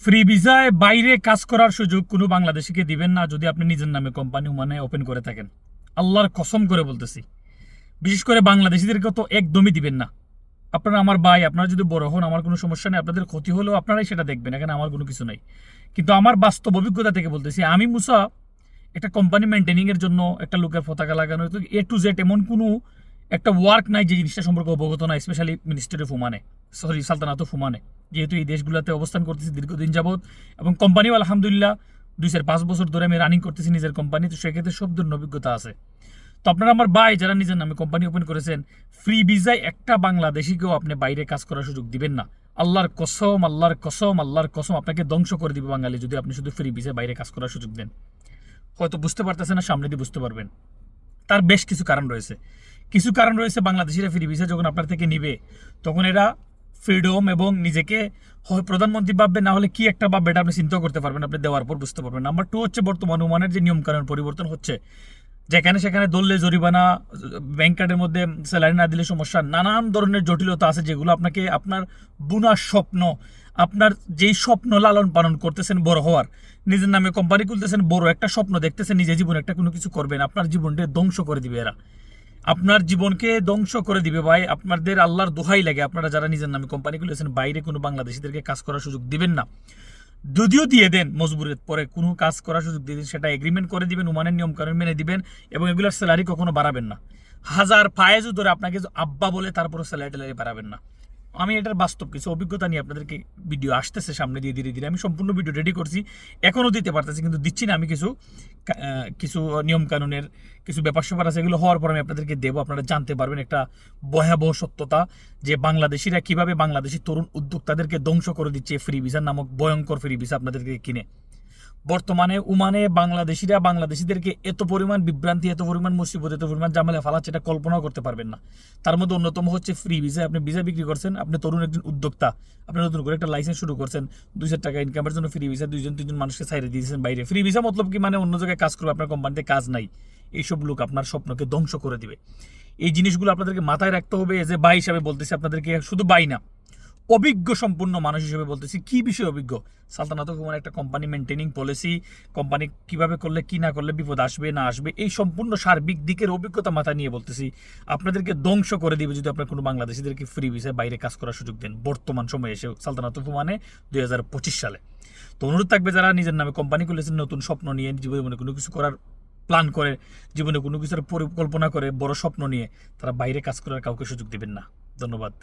Free ভিসায় বাইরে কাজ করার সুযোগ কোনো বাংলাদেশিকে দিবেন না যদি আপনি নিজের নামে কোম্পানি ওপেন করে থাকেন। আল্লাহর কসম করে বলতেছি, বিশেষ করে বাংলাদেশিদেরকে তো একদমই দিবেন না। আপনারা আমার ভাই, আপনারা যদি বড় হন আমার কোনো সমস্যা নেই, আপনাদের ক্ষতি হলেও আপনারাই সেটা দেখবেন, এখানে আমার কোনো কিছু নাই। কিন্তু আমার বাস্তব অভিজ্ঞতা থেকে বলতেছি, আমি মুসা একটা কোম্পানি মেনটেনিং এর জন্য একটা লোকের পতাকা লাগানো, এ টু জেড এমন কোনো একটা ওয়ার্ক নাই যে জিনিসটা সম্পর্কে অবগত না, স্পেশালি মিনিস্ট্রি অফ ওমানে, সালতানাত অফ ওমানে, যেহেতু এই দেশগুলোতে অবস্থান করতেছি দীর্ঘদিন যাবৎ, এবং কোম্পানিও আলহামদুলিল্লাহ 2-5 বছর ধরে আমি রানিং করতেছি নিজের কোম্পানি, তো সেক্ষেত্রে সব ধরনের অভিজ্ঞতা আছে। তো আপনারা আমার ভাই যারা নিজের নামে কোম্পানি ওপেন করেছেন, ফ্রি ভিসায় একটা বাংলাদেশিকেও আপনি বাইরে কাজ করার সুযোগ দিবেন না। আল্লাহর কসম, আল্লাহর কসম, আল্লাহর কসম, আপনাকে ধ্বংস করে দিবে বাঙালি যদি আপনি শুধু ফ্রি ভিসায় বাইরে কাজ করার সুযোগ দেন। হয়তো বুঝতে পারতেছেন না, সামনে দিয়ে বুঝতে পারবেন। তার বেশ কিছু কারণ রয়েছে। বাংলাদেশিরা ফ্রি ভিসা যখন আপনার থেকে নিবে, তখন এরা ফ্রিডম এবং নিজেকে হয় প্রধানমন্ত্রী ভাববে, না হলে কি একটা ভাববে, এটা আপনি চিন্তাও করতে পারবেন, আপনি দেওয়ার পর বুঝতে পারবেন। নাম্বার 2 হচ্ছে বর্তমান ওমানের যে নিয়মকানুন পরিবর্তন হচ্ছে, যেখানে সেখানে দললে জরিমানা, ব্যাংক কার্ডের মধ্যে স্যালারি না দিলে সমস্যা, নানান ধরনের জটিলতা আছে যেগুলো আপনাকে আপনার বুনার স্বপ্ন, আপনার যেই স্বপ্ন লালন পালন করতেছেন বড় হওয়ার, নিজের নামে কোম্পানি খুলতেছেন, বড় একটা স্বপ্ন দেখতেছেন, নিজের জীবনে একটা কোনো কিছু করবেন, আপনার জীবনটা ধ্বংস করে দিবে এরা, আপনার জীবনকে ধ্বংস করে দিবে ভাই। আপনাদের আল্লাহর দোহাই লাগে, আপনারা যারা নিজের নামে কোম্পানি খুলেছেন বাইরে কোনো বাংলাদেশিদেরকে কাজ করার সুযোগ দিবেন না। যদিও দিয়ে দেন মজবুরের পরে কোনো কাজ করার সুযোগ দিয়ে দিন, সেটা এগ্রিমেন্ট করে দিবেন, ওমানের নিয়ম কানুন মেনে দিবেন, এবং এগুলোর স্যালারি কখনো বাড়াবেন না। হাজার ফায়েজও ধরে আপনাকে আব্বা বলে তারপরে স্যালারি ট্যালারি বাড়াবেন না। আমি এটার বাস্তব কিছু অভিজ্ঞতা নিয়ে আপনাদেরকে ভিডিও আসতেছে সামনে দিয়ে ধীরে ধীরে, আমি সম্পূর্ণ ভিডিও রেডি করছি, এখনও দিতে পারতেছি কিন্তু দিচ্ছি না। আমি কিছু নিয়ম কানুনের কিছু ব্যাপার স্যাপার আছে, এগুলো হওয়ার পর আমি আপনাদেরকে দেবো, আপনারা জানতে পারবেন একটা ভয়াবহ সত্যতা, যে বাংলাদেশিরা কিভাবে বাংলাদেশি তরুণ উদ্যোক্তাদেরকে ধ্বংস করে দিচ্ছে ফ্রি ভিসা নামক ভয়ঙ্কর ফ্রি ভিসা আপনাদেরকে কিনে। বর্তমানে ওমানে বাংলাদেশিদেরকে এত পরিমাণ বিভ্রান্তি, এত পরিমাণ মুসিবত, এত পরিমাণ ঝামেলা ফালাচ্ছে, এটা কল্পনাও করতে পারবেন না। তার মধ্যে অন্যতম হচ্ছে ফ্রি ভিসা। আপনি ভিসা বিক্রি করছেন, আপনি তরুণ একজন উদ্যোক্তা, আপনি নতুন করে একটা লাইসেন্স শুরু করছেন, 200 টাকা ইনকামের জন্য ফ্রি ভিসা 2-3 মানুষকে ছাইড়ে দিয়েছেন বাইরে। ফ্রি ভিসা মতলব কি, মানে অন্য জায়গায় কাজ করবে, আপনার কোম্পানিতে কাজ নাই। এইসব লোক আপনার স্বপ্নকে ধ্বংস করে দিবে। এই জিনিসগুলো আপনাদেরকে মাথায় রাখতে হবে। যে ভাই হিসাবে বলতেছি আপনাদেরকে, শুধু ভাই না, অভিজ্ঞ সম্পূর্ণ মানুষ হিসেবে বলতেছি। কি বিষয়ে অভিজ্ঞ? সালতানাত অফ ওমান একটা কোম্পানি মেনটেনিং পলিসি, কোম্পানি কিভাবে করলে কি না করলে বিপদ আসবে না আসবে, এই সম্পূর্ণ সার্বিক দিকের অভিজ্ঞতা মাথায় নিয়ে বলতেছি। আপনাদেরকে ধ্বংস করে দিবে যদি আপনার কোনো বাংলাদেশিদেরকে ফ্রি ভিসায় বাইরে কাজ করার সুযোগ দেন বর্তমান সময়ে এসে, সালতানাত অফ ওমানে 2025 সালে। তো অনুরোধ থাকবে, যারা নিজের নামে কোম্পানি খুলেছেন, নতুন স্বপ্ন নিয়ে, জীবনে কোনো কিছু করার প্ল্যান করে, জীবনে কোনো কিছুর পরিকল্পনা করে, বড় স্বপ্ন নিয়ে, তারা বাইরে কাজ করার কাউকে সুযোগ দিবেন না। ধন্যবাদ।